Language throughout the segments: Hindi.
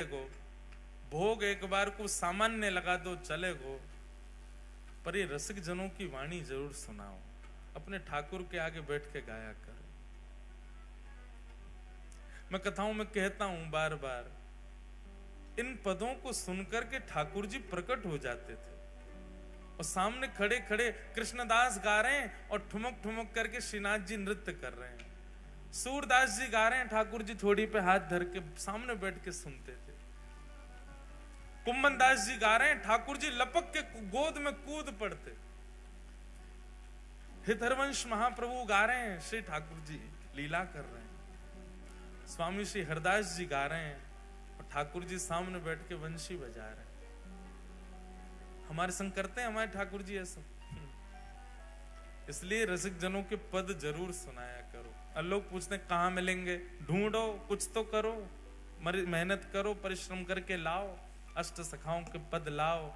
को भोग एक बार को सामान्य लगा दो चलेगो, पर ये रसिक जनों की वाणी जरूर सुनाओ। अपने ठाकुर के आगे बैठ के गाया करो। मैं कथाओं में कहता हूं बार बार, इन पदों को सुनकर के ठाकुर जी प्रकट हो जाते थे और सामने खड़े खड़े कृष्णदास गा रहे हैं और ठुमक ठुमक करके श्रीनाथ जी नृत्य कर रहे हैं। सूरदास जी गा रहे हैं, ठाकुर जी थोड़ी पे हाथ धर के सामने बैठ के सुनते थे। कुम्मन दास जी गा रहे हैं, ठाकुर जी लपक के गोद में कूद पड़ते। हितरवंश महाप्रभु गा रहे हैं, श्री ठाकुर जी लीला कर रहे हैं। स्वामी श्री हरदास जी गा रहे हैं और ठाकुर जी सामने बैठ के वंशी बजा रहे हैं। हमारे संग करते हैं हमारे ठाकुर जी ऐसा। इसलिए रसिक जनों के पद जरूर सुनाया करो। और लोग पूछते हैं कहां मिलेंगे, ढूंढो, कुछ तो करो, मेहनत करो, परिश्रम करके लाओ। अष्ट सखाओं के पद लाओ,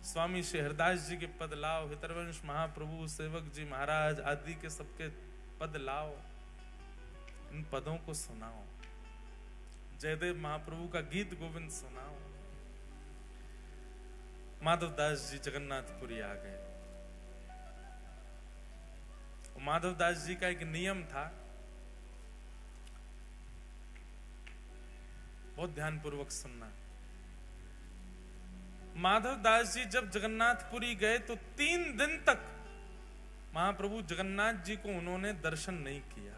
स्वामी श्री हरदास जी के पद लाओ, हितरवंश महाप्रभु, सेवक जी महाराज आदि के सबके पद लाओ। इन पदों को सुनाओ। जयदेव महाप्रभु का गीत गोविंद सुनाओ। माधवदास जी जगन्नाथपुरी आ गए। माधवदास जी का एक नियम था, बहुत ध्यानपूर्वक सुनना। माधवदास जी जब जगन्नाथपुरी गए तो 3 दिन तक महाप्रभु जगन्नाथ जी को उन्होंने दर्शन नहीं किया।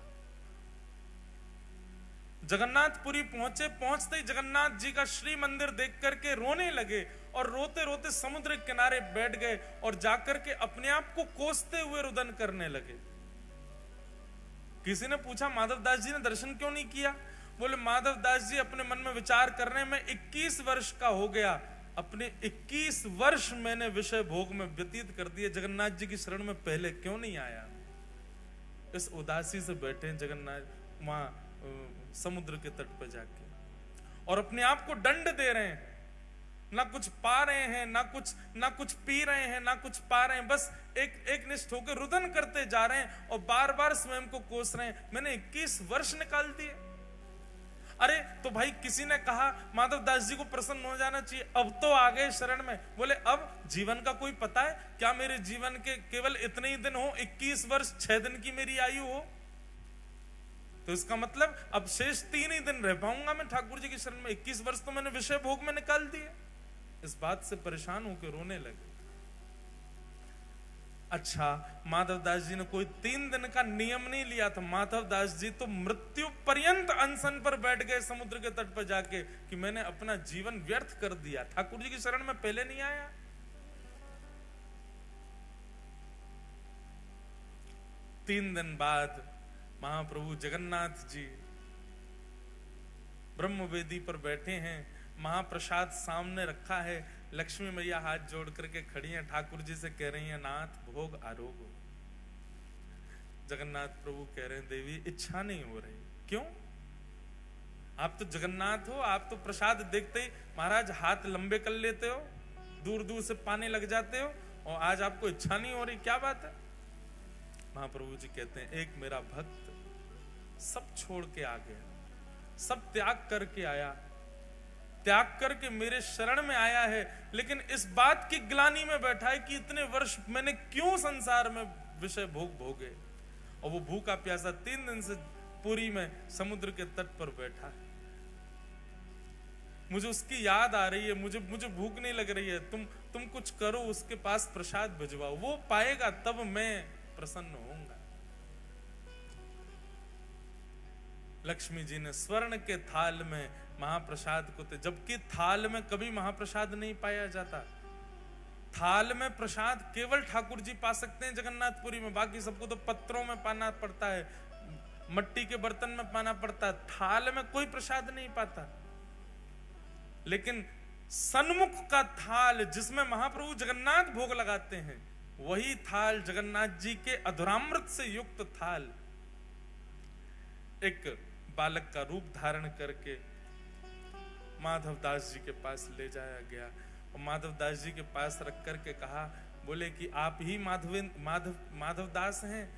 जगन्नाथपुरी पहुंचे, पहुंचते ही जगन्नाथ जी का श्री मंदिर देख करके रोने लगे और रोते रोते समुद्र के किनारे बैठ गए और जाकर के अपने आप को कोसते हुए रुदन करने लगे। किसी ने पूछा माधवदास जी ने दर्शन क्यों नहीं किया? बोले माधवदास जी अपने मन में विचार करने में 21 वर्ष का हो गया, अपने 21 वर्ष मैंने विषय भोग में व्यतीत कर दिए, जगन्नाथ जी की शरण में पहले क्यों नहीं आया? इस उदासी से बैठे हैं जगन्नाथ वहां समुद्र के तट पर जाके और अपने आप को दंड दे रहे हैं। ना कुछ पा रहे हैं, ना कुछ पी रहे हैं, ना कुछ पा रहे हैं, बस एक निष्ठ होकर रुदन करते जा रहे हैं और बार बार स्वयं को कोस रहे हैं। मैंने 21 वर्ष निकाल दिए। अरे तो भाई किसी ने कहा माधवदास जी को प्रसन्न हो जाना चाहिए, अब तो आ गए शरण में। बोले अब जीवन का कोई पता है क्या? मेरे जीवन के केवल इतने ही दिन हो, 21 वर्ष 6 दिन की मेरी आयु हो, तो इसका मतलब अब शेष 3 ही दिन रह पाऊंगा मैं ठाकुर जी की शरण में। 21 वर्ष तो मैंने विषय भोग में निकाल दिए। इस बात से परेशान होकर रोने लगे। अच्छा, माधवदास जी ने कोई 3 दिन का नियम नहीं लिया था। माधवदास जी तो मृत्यु पर्यंत अनशन पर बैठ गए समुद्र के तट पर जाके कि मैंने अपना जीवन व्यर्थ कर दिया, ठाकुर जी की शरण में पहले नहीं आया। तीन दिन बाद महाप्रभु जगन्नाथ जी ब्रह्मवेदी पर बैठे हैं, महाप्रसाद सामने रखा है, लक्ष्मी मैया हाथ जोड़ करके खड़ी हैं, ठाकुर जी से कह रही हैं नाथ भोग आरोग। जगन्नाथ प्रभु कह रहे हैं देवी इच्छा नहीं हो रही। क्यों? आप तो जगन्नाथ हो, आप तो प्रसाद देखते ही महाराज हाथ लंबे कर लेते हो, दूर दूर से पाने लग जाते हो, और आज आपको इच्छा नहीं हो रही, क्या बात है? महाप्रभु जी कहते हैं एक मेरा भक्त सब छोड़ के आ गया, सब त्याग करके आया, त्याग करके मेरे शरण में आया है, लेकिन इस बात की ग्लानि में बैठा है कि इतने वर्ष मैंने क्यों संसार में विषय भोग भोगे। और वो भूखा प्यासा 3 दिन से पुरी में समुद्र के तट पर बैठा है। मुझे उसकी याद आ रही है, मुझे भूख नहीं लग रही है, तुम कुछ करो, उसके पास प्रसाद भिजवाओ, वो पाएगा तब मैं प्रसन्न होऊंगा। लक्ष्मी जी ने स्वर्ण के थाल में महाप्रसाद को, जबकि थाल में कभी महाप्रसाद नहीं पाया जाता। थाल में प्रसाद केवल ठाकुर जी पा सकते हैं जगन्नाथपुरी में, बाकी सबको तो पत्रों में पाना पड़ता है, मट्टी के बर्तन में पाना पड़ता है, थाल में कोई प्रसाद नहीं पाता। लेकिन सन्मुख का थाल जिसमें महाप्रभु जगन्नाथ भोग लगाते हैं, वही थाल जगन्नाथ जी के अधुरामृत से युक्त थाल एक बालक का रूप धारण करके माधवदास जी के पास ले जाया गया और माधवदास जी के पास रख करके कहा, बोले कि आप ही माधवदास हैं?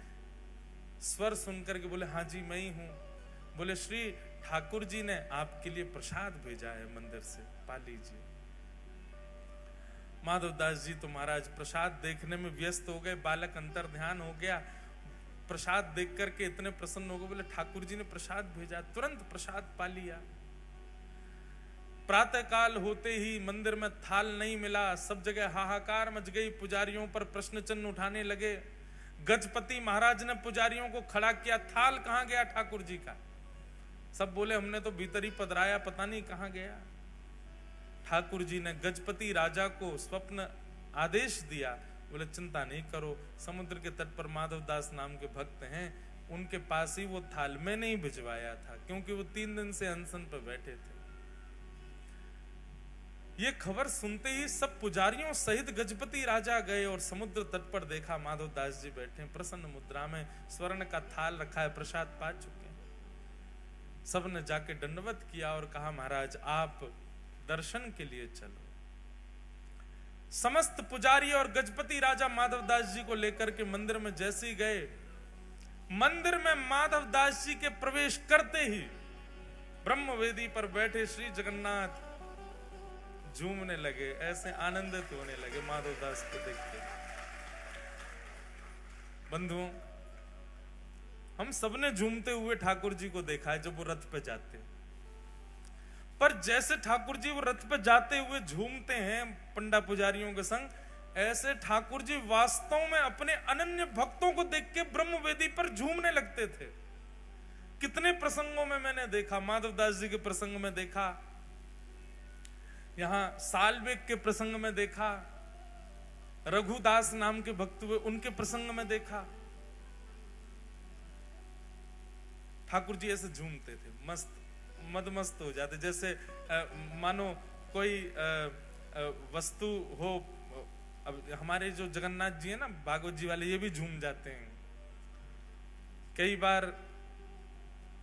स्वर सुनकर के बोले हाँ जी मैं ही हूं। बोले श्री ठाकुर जी ने आपके लिए प्रसाद भेजा है मंदिर से, पा लीजिए। माधवदास जी तो महाराज प्रसाद देखने में व्यस्त हो गए, बालक अंतर ध्यान हो गया, प्रसाद देख करके इतने प्रसन्न हो गए, बोले ठाकुर जी ने प्रसाद भेजा, तुरंत प्रसाद पा लिया। प्रातः काल होते ही मंदिर में थाल नहीं मिला, सब जगह हाहाकार मच गई, पुजारियों पर प्रश्न चिन्ह उठाने लगे। गजपति महाराज ने पुजारियों को खड़ा किया, थाल कहां गया ठाकुर जी का? सब बोले हमने तो भीतर ही पधराया, पता नहीं कहां गया। ठाकुर जी ने गजपति राजा को स्वप्न आदेश दिया, बोले चिंता नहीं करो, समुद्र के तट पर माधवदास नाम के भक्त हैं, उनके पास ही वो थाल में नहीं भिजवाया था, क्योंकि वो 3 दिन से अनशन पर बैठे थे। ये खबर सुनते ही सब पुजारियों सहित गजपति राजा गए और समुद्र तट पर देखा माधवदास जी बैठे प्रसन्न मुद्रा में, स्वर्ण का थाल रखा है, प्रसाद पा चुके हैं। सबने जाके दंडवत किया और कहा महाराज आप दर्शन के लिए चलो। समस्त पुजारी और गजपति राजा माधवदास जी को लेकर के मंदिर में जैसे ही गए, मंदिर में माधवदास जी के प्रवेश करते ही ब्रह्मवेदी पर बैठे श्री जगन्नाथ झूमने लगे, ऐसे आनंदित होने लगे माधवदास को देख के। बंधुओं, हम सबने झूमते हुए ठाकुर जी को देखा है जब वो रथ पे जाते हैं, पर जैसे ठाकुर जी वो रथ पे जाते हुए झूमते हैं पंडा पुजारियों के संग, ऐसे ठाकुर जी वास्तव में अपने अनन्य भक्तों को देख के ब्रह्मवेदी पर झूमने लगते थे। कितने प्रसंगों में मैंने देखा, माधवदास जी के प्रसंग में देखा, यहां सालवेग के प्रसंग में देखा, रघुदास नाम के भक्त हुए उनके प्रसंग में देखा, ठाकुर जी ऐसे झूमते थे, मस्त मदमस्त हो जाते, जैसे मानो कोई वस्तु हो। अब हमारे जो जगन्नाथ जी है ना भागवत जी वाले, ये भी झूम जाते हैं। कई बार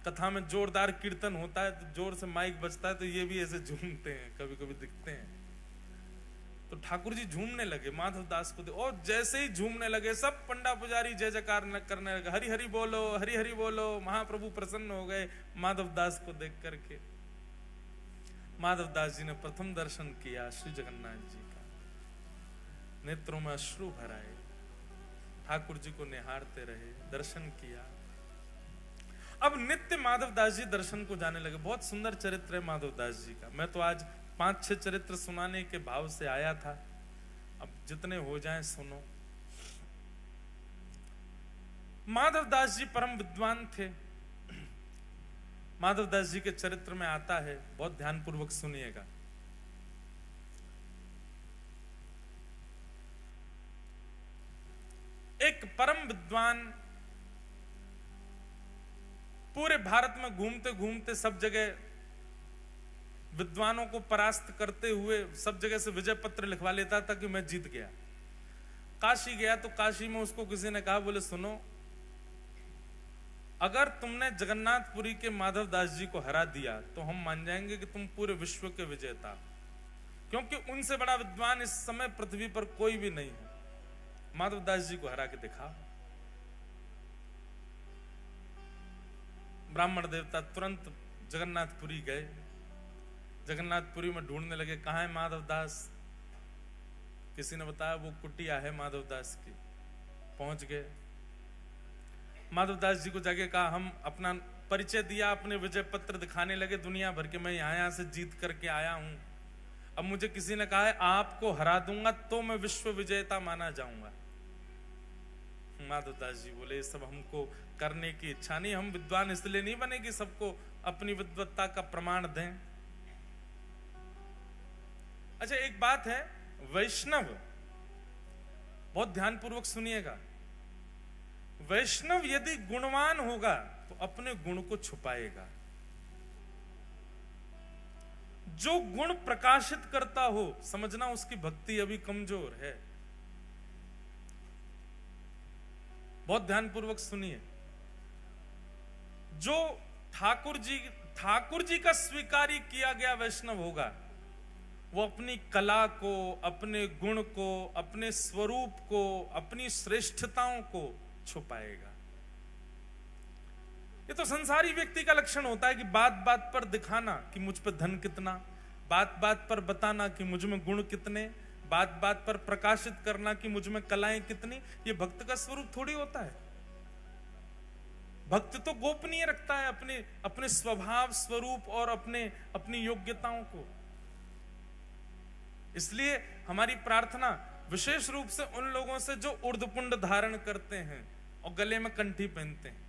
कथा में जोरदार कीर्तन होता है तो जोर से माइक बजता है तो ये भी ऐसे झूमते हैं, कभी कभी दिखते हैं। तो ठाकुर जी झूमने लगे माधवदास को, और जैसे ही झूमने लगे सब पंडा पुजारी जय जयकार करने लगे, हरि हरि बोलो, हरि हरि बोलो। महाप्रभु प्रसन्न हो गए माधवदास को देख करके। माधवदास जी ने प्रथम दर्शन किया श्री जगन्नाथ जी का, नेत्रों में अश्रु भर आए, ठाकुर जी को निहारते रहे, दर्शन किया। अब नित्य माधवदास जी दर्शन को जाने लगे। बहुत सुंदर चरित्र है माधवदास जी का। मैं तो आज 5-6 चरित्र सुनाने के भाव से आया था, अब जितने हो जाएं सुनो। माधवदास जी परम विद्वान थे। माधवदास जी के चरित्र में आता है, बहुत ध्यानपूर्वक सुनिएगा। एक परम विद्वान पूरे भारत में घूमते घूमते सब जगह विद्वानों को परास्त करते हुए सब जगह से विजय पत्र लिखवा लेता था कि मैं जीत गया। काशी गया तो काशी में उसको किसी ने कहा, बोले सुनो, अगर तुमने जगन्नाथपुरी के माधवदास जी को हरा दिया तो हम मान जाएंगे कि तुम पूरे विश्व के विजेता, क्योंकि उनसे बड़ा विद्वान इस समय पृथ्वी पर कोई भी नहीं है। माधवदास जी को हरा के दिखा। ब्राह्मण देवता तुरंत जगन्नाथपुरी गए, जगन्नाथपुरी में ढूंढने लगे कहां है माधवदास। किसी ने बताया वो कुटिया है माधवदास की। पहुंच गए, माधवदास जी को जाके कहा, हम अपना परिचय दिया, अपने विजय पत्र दिखाने लगे दुनिया भर के, मैं यहां से जीत करके आया हूं। अब मुझे किसी ने कहा है आपको हरा दूंगा तो मैं विश्व विजेता माना जाऊंगा। माधवदास जी बोले ये सब हमको करने की इच्छा नहीं, हम विद्वान इसलिए नहीं बने कि सबको अपनी विद्वत्ता का प्रमाण दें। अच्छा एक बात है, वैष्णव, बहुत ध्यानपूर्वक सुनिएगा, वैष्णव यदि गुणवान होगा तो अपने गुण को छुपाएगा। जो गुण प्रकाशित करता हो समझना उसकी भक्ति अभी कमजोर है। बहुत ध्यानपूर्वक सुनिए, जो ठाकुर जी का स्वीकारी किया गया वैष्णव होगा, वो अपनी कला को, अपने गुण को, अपने स्वरूप को, अपनी श्रेष्ठताओं को छुपाएगा। ये तो संसारी व्यक्ति का लक्षण होता है कि बात बात पर दिखाना कि मुझ पर धन कितना, बात बात पर बताना कि मुझ में गुण कितने, बात बात पर प्रकाशित करना कि मुझ में कलाएं कितनी। ये भक्त का स्वरूप थोड़ी होता है। भक्त तो गोपनीय रखता है अपने अपने स्वभाव स्वरूप और अपनी योग्यताओं को। इसलिए हमारी प्रार्थना विशेष रूप से उन लोगों से जो ऊर्ध्वपुंड धारण करते हैं और गले में कंठी पहनते हैं।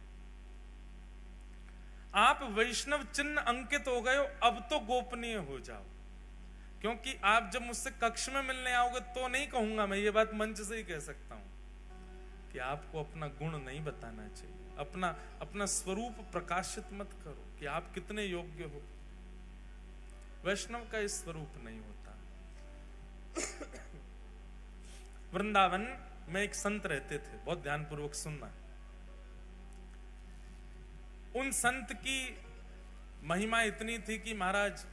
आप वैष्णव चिन्ह अंकित हो गए हो, अब तो गोपनीय हो जाओ। क्योंकि आप जब मुझसे कक्ष में मिलने आओगे तो नहीं कहूंगा, मैं ये बात मंच से ही कह सकता हूं कि आपको अपना गुण नहीं बताना चाहिए, अपना स्वरूप प्रकाशित मत करो कि आप कितने योग्य हो। वैष्णव का इस स्वरूप नहीं होता। वृंदावन में एक संत रहते थे, बहुत ध्यानपूर्वक सुनना। उन संत की महिमा इतनी थी कि महाराज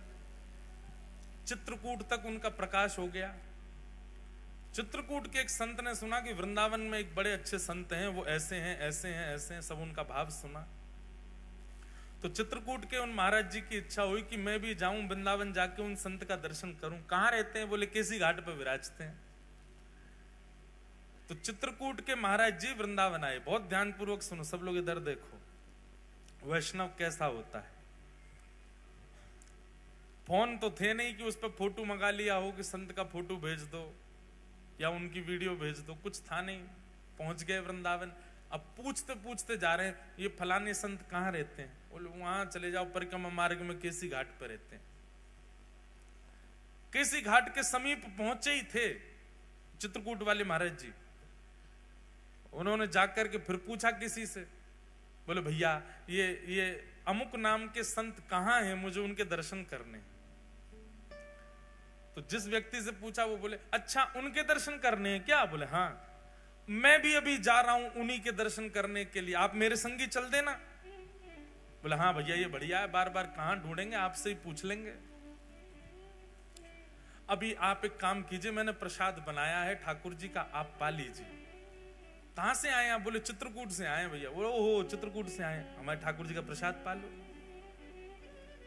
चित्रकूट तक उनका प्रकाश हो गया। चित्रकूट के एक संत ने सुना कि वृंदावन में एक बड़े अच्छे संत हैं, वो ऐसे हैं ऐसे हैं ऐसे हैं, सब उनका भाव सुना। तो चित्रकूट के उन महाराज जी की इच्छा हुई कि मैं भी जाऊं वृंदावन, जाके उन संत का दर्शन करूं। कहां रहते हैं? बोले केसी घाट पर विराजते हैं। तो चित्रकूट के महाराज जी वृंदावन आए। बहुत ध्यानपूर्वक सुनो सब लोग, इधर देखो वैष्णव कैसा होता है। फोन तो थे नहीं कि उस पर फोटो मंगा लिया हो कि संत का फोटो भेज दो या उनकी वीडियो भेज दो, कुछ था नहीं। पहुंच गए वृंदावन। अब पूछते पूछते जा रहे हैं, ये फलाने संत कहाँ रहते हैं? बोले वहां चले जाओ, परिक्रमा मार्ग में केसी घाट पर रहते हैं। केसी घाट के समीप पहुंचे ही थे चित्रकूट वाले महाराज जी। उन्होंने जाकर के फिर पूछा किसी से, बोले भैया ये अमुक नाम के संत कहाँ हैं, मुझे उनके दर्शन करने। तो जिस व्यक्ति से पूछा वो बोले अच्छा उनके दर्शन करने हैं क्या? बोले हाँ, मैं भी अभी जा रहा हूं उन्हीं के दर्शन करने के लिए, आप मेरे संगी चल देना। बोले हाँ भैया ये बढ़िया है, बार बार कहां ढूंढेंगे, आपसे ही पूछ लेंगे। अभी आप एक काम कीजिए, मैंने प्रसाद बनाया है ठाकुर जी का, आप पा लीजिए। कहां से आए आप? बोले चित्रकूट से आए भैया। ओहो चित्रकूट से आए, हमारे ठाकुर जी का प्रसाद पा लो।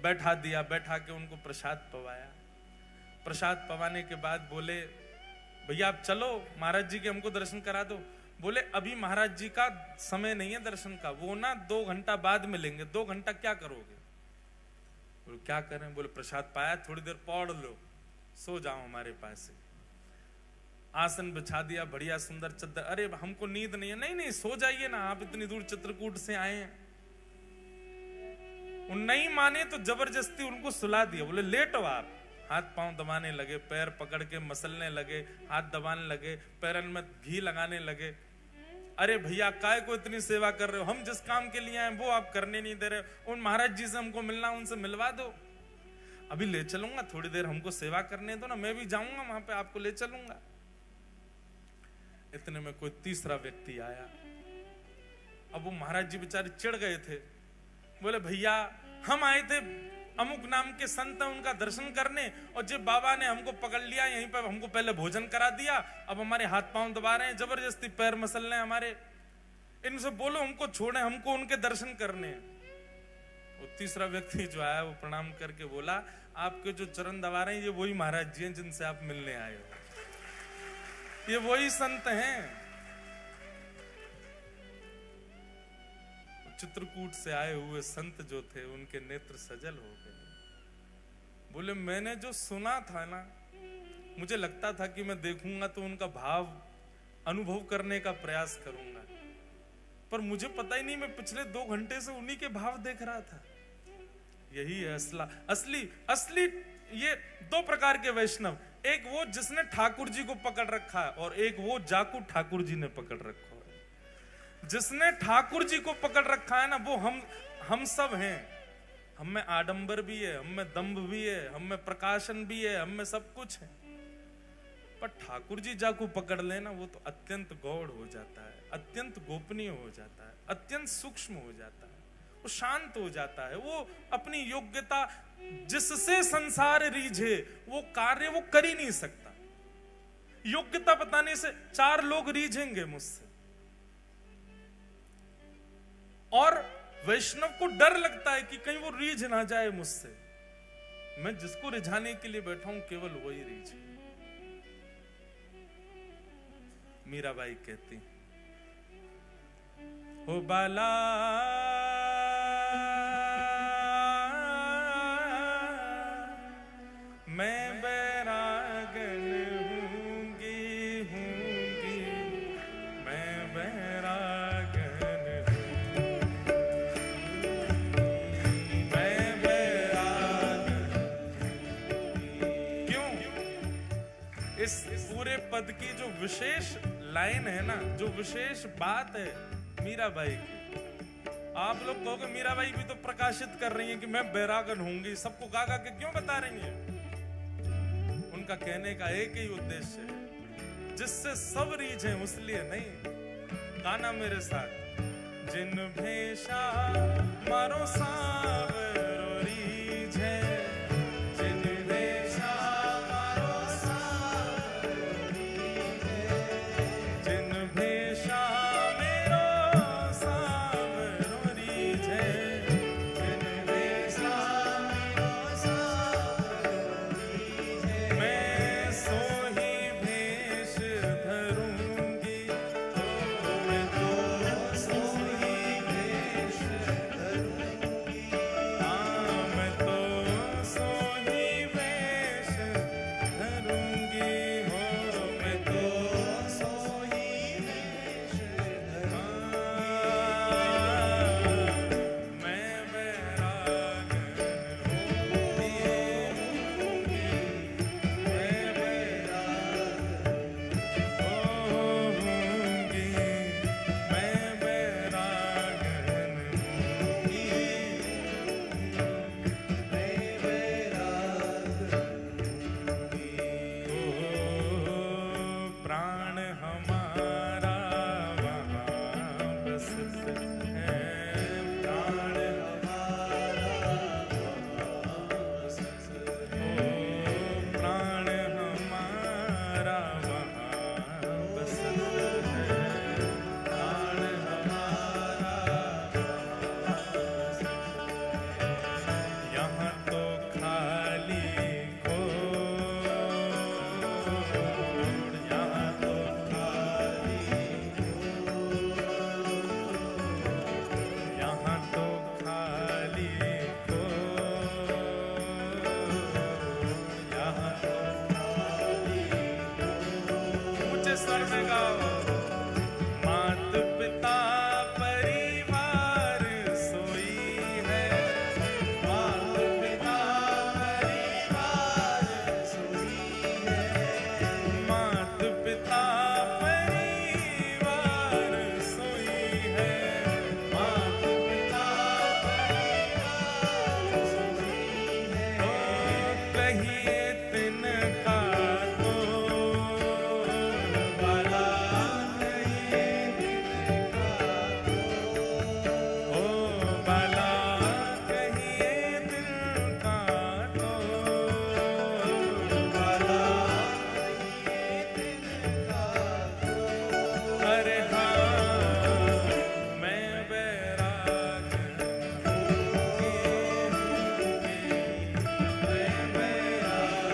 बैठा दिया, बैठा के उनको प्रसाद पवाया। प्रसाद पवाने के बाद बोले भैया आप चलो महाराज जी के हमको दर्शन करा दो। बोले अभी महाराज जी का समय नहीं है दर्शन का, वो ना 2 घंटा बाद मिलेंगे। 2 घंटा क्या करोगे? बोले क्या करें? बोले प्रसाद पाया, थोड़ी देर पौड़ लो, सो जाओ हमारे पास से। आसन बिछा दिया, बढ़िया सुंदर चद्दर। अरे हमको नींद नहीं है। नहीं नहीं सो जाइए ना, आप इतनी दूर चित्रकूट से आए हैं। उन नहीं माने तो जबरदस्ती उनको सुला दिया। बोले लेटो आप। हाथ पांव दबाने लगे, पैर पकड़ के मसलने लगे, हाथ दबाने लगे, पैरन में घी लगाने लगे। अरे भैया काय को इतनी सेवा कर रहे हो, हम जिस काम के लिए आए वो आप करने नहीं दे रहे। उन महाराज जी से हमको मिलना, उनसे मिलवा दो। अभी ले चलूंगा, थोड़ी देर हमको सेवा करने दो ना, मैं भी जाऊंगा वहां पे, आपको ले चलूंगा। इतने में कोई तीसरा व्यक्ति आया। अब वो महाराज जी बेचारे चिढ़ गए थे। बोले भैया हम आए थे अमुक नाम के संत हैं उनका दर्शन करने, और जब बाबा ने हमको पकड़ लिया यहीं पर, हमको पहले भोजन करा दिया, अब हमारे हाथ पांव दबा रहे हैं, जबरदस्ती पैर मसल रहे हैं हमारे। इनसे बोलो हमको छोड़े, हमको उनके दर्शन करने। वो तीसरा व्यक्ति जो आया वो प्रणाम करके बोला आपके जो चरण दबा रहे हैं ये वही महाराज जी हैं जिनसे आप मिलने आए हो, ये वही संत हैं। चित्रकूट से आए हुए संत जो थे उनके नेत्र सजल हो गए। बोले मैंने जो सुना था ना, मुझे लगता था कि मैं देखूंगा तो उनका भाव अनुभव करने का प्रयास करूंगा, पर मुझे पता ही नहीं, मैं पिछले 2 घंटे से उन्हीं के भाव देख रहा था। यही है असली ये 2 प्रकार के वैष्णव, एक वो जिसने ठाकुर जी को पकड़ रखा है और एक वो जाकू ठाकुर जी ने पकड़ रखा है। जिसने ठाकुर जी को पकड़ रखा है ना, वो हम सब हैं। हम में आडंबर भी है, हम में दंभ भी है, हम में प्रकाशन भी है, हम में सब कुछ है। पर ठाकुर जी जाको पकड़ लेना वो तो अत्यंत गौड़ हो जाता है, अत्यंत गोपनीय हो जाता है, अत्यंत सूक्ष्म हो जाता है, वो शांत हो जाता है। वो अपनी योग्यता जिससे संसार रीझे वो कार्य वो कर ही नहीं सकता। योग्यता बताने से 4 लोग रीझेंगे मुझसे, और वैष्णव को डर लगता है कि कहीं वो रीझ ना जाए मुझसे। मैं जिसको रिझाने के लिए बैठा हूं केवल वही रीझ। मीराबाई कहती, हो बाला मैं बैरागन हूंगी मैं बैरागन मैं बैरागन। क्यों? इस पूरे पद की जो विशेष लाइन है ना, जो विशेष बात है मीराबाई की। आप लोग कहोगे मीराबाई भी तो प्रकाशित कर रही हैं कि मैं बैरागन होंगी, सबको गा गा के क्यों बता रही हैं? उनका कहने का एक ही उद्देश्य है, जिससे सब रीझे उस लिए नहीं। गाना मेरे साथ। जिन भेषा मारो सावरो रीझे, जिन भेषा मारो सावरो रीझे, जिन भेषा मेरो सावरो रीझे, जिन भेषा मेरो सावरो रीझे, मैं सोही भेष धरूंगी, मैं तो सोही भेष धरूंगी, हाँ मैं तो सोही भेष धरूंगी, हो मैं तो सोही भेष धरूंगी, मैं बैरागन होंगी, मैं बैरागन होंगी, मैं बैरागन होंगी, मैं बैरागन होंगी। प्राण हमारा वहाँ बसते हैं, प्राण हमारा वहाँ बसते हैं, प्राण हमारा वहाँ बसते हैं, प्राण हमारा वहाँ बसते हैं। यहाँ तो खाली कोड, यहाँ तो खाली कोड, यहाँ तो खाली कोड, यहाँ तो खाली कोड। ऊंचे स्वर में गाओ। मात पिता परिवार सोई है, मात पिता परिवार सोई है, मात पिता परिवार सोई है, मात पिता परिवार सोई है। ओ कहिए तिनका तो बाला, कहिए तिनका तो, ओ बाला कहिए तिनका तो, बाला कहिए तिनका तो। अरे हाँ मैं बैरागन होंगी, मैं बैरागन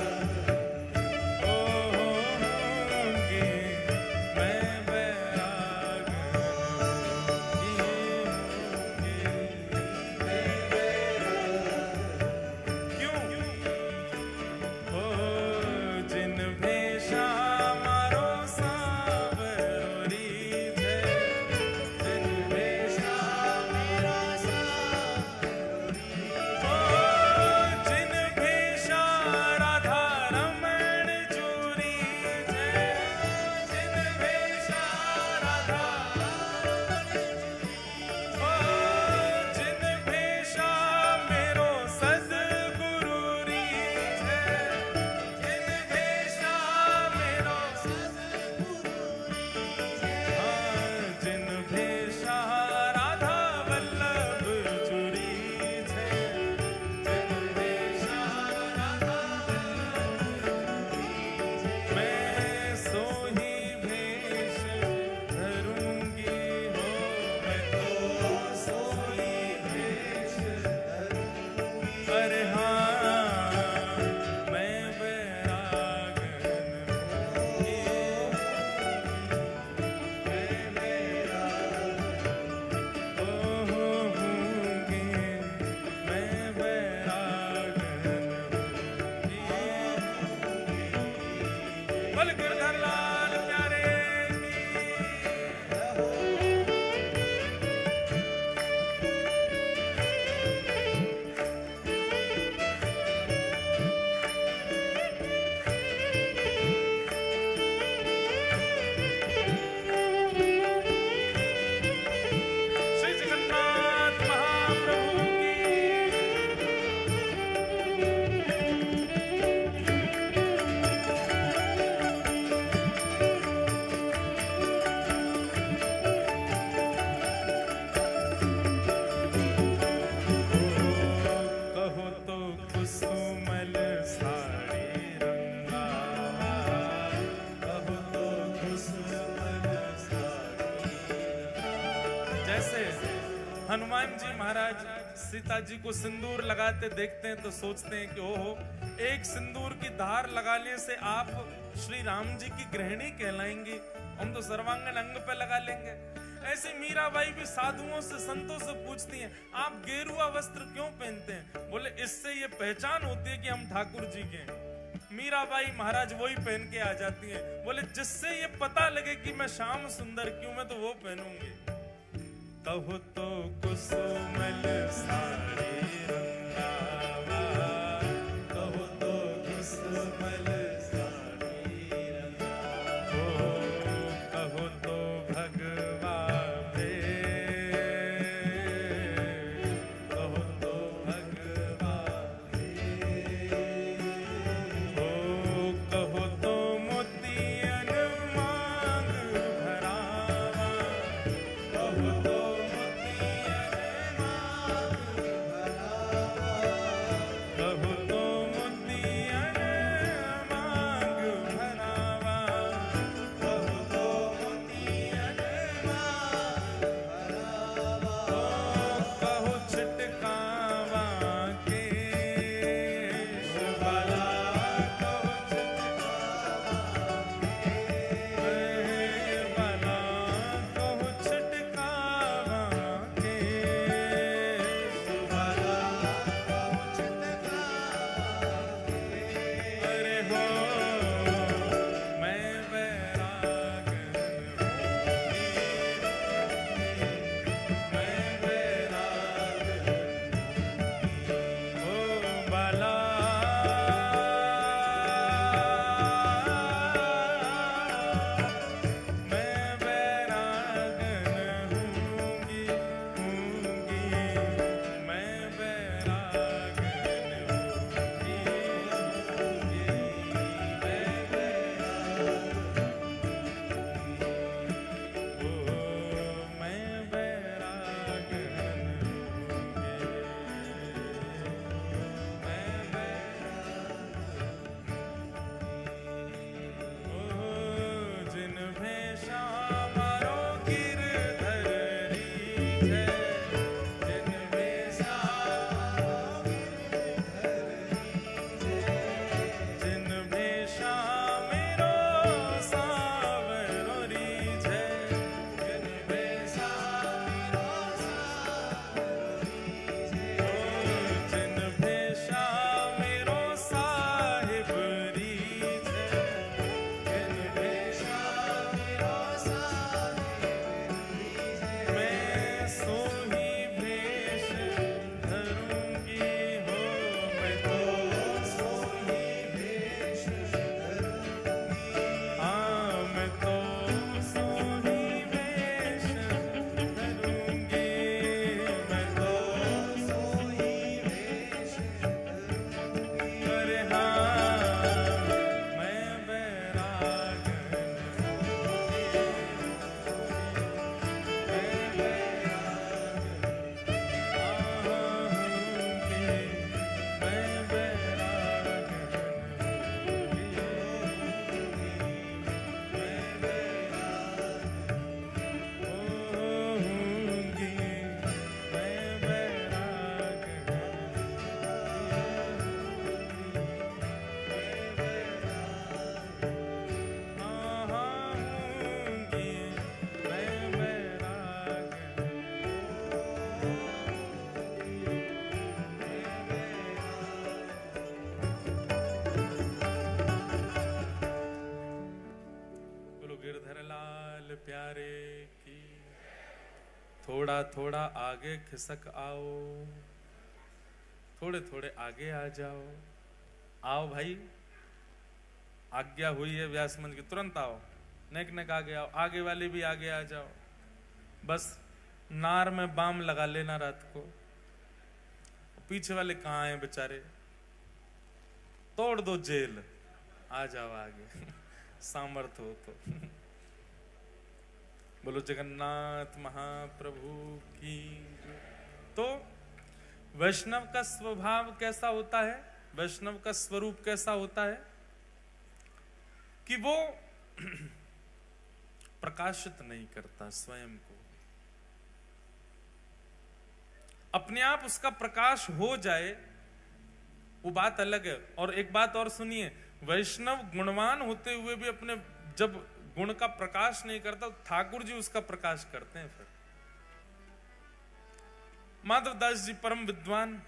जैसे हनुमान जी महाराज सीता जी को सिंदूर लगाते देखते हैं तो सोचते हैं कि ओहो, एक सिंदूर की धार लगाने से आप श्री राम जी की गृहिणी कहलाएंगी, हम तो सर्वांगन अंग पे लगा लेंगे। ऐसे मीराबाई भी साधुओं से संतों से पूछती हैं, आप गेरुआ वस्त्र क्यों पहनते हैं? बोले इससे ये पहचान होती है कि हम ठाकुर जी के हैं। मीराबाई महाराज वही पहन के आ जाती हैं। बोले जिससे ये पता लगे कि मैं श्याम सुंदर क्यों, मैं तो वो पहनूंगी। कहो तो कुसुमल साड़ी रंगावा, कहो तो कुसुमल साड़ी रंगावा, कहो तो भगवा भे, कहो तो भगवा भे, कहो तो मोतियन मांग भरावा, कहो तो प्यारे की। थोड़ा थोड़ा आगे खिसक आओ, थोड़े थोड़े आगे आ जाओ। आओ भाई, आज्ञा हुई है व्यास मंच की, तुरंत आओ, नेक नेक आगे आओ, आगे वाले भी आगे आ जाओ। बस नार में बाम लगा लेना रात को। पीछे वाले कहाँ हैं बेचारे, तोड़ दो जेल, आ जाओ आगे सामर्थ हो तो। बोलो जगन्नाथ महाप्रभु की। तो वैष्णव का स्वभाव कैसा होता है, वैष्णव का स्वरूप कैसा होता है कि वो प्रकाशित नहीं करता स्वयं को, अपने आप उसका प्रकाश हो जाए वो बात अलग है। और एक बात और सुनिए, वैष्णव गुणवान होते हुए भी अपने जब गुण का प्रकाश नहीं करता, ठाकुर जी उसका प्रकाश करते हैं। फिर माधवदास जी परम विद्वान,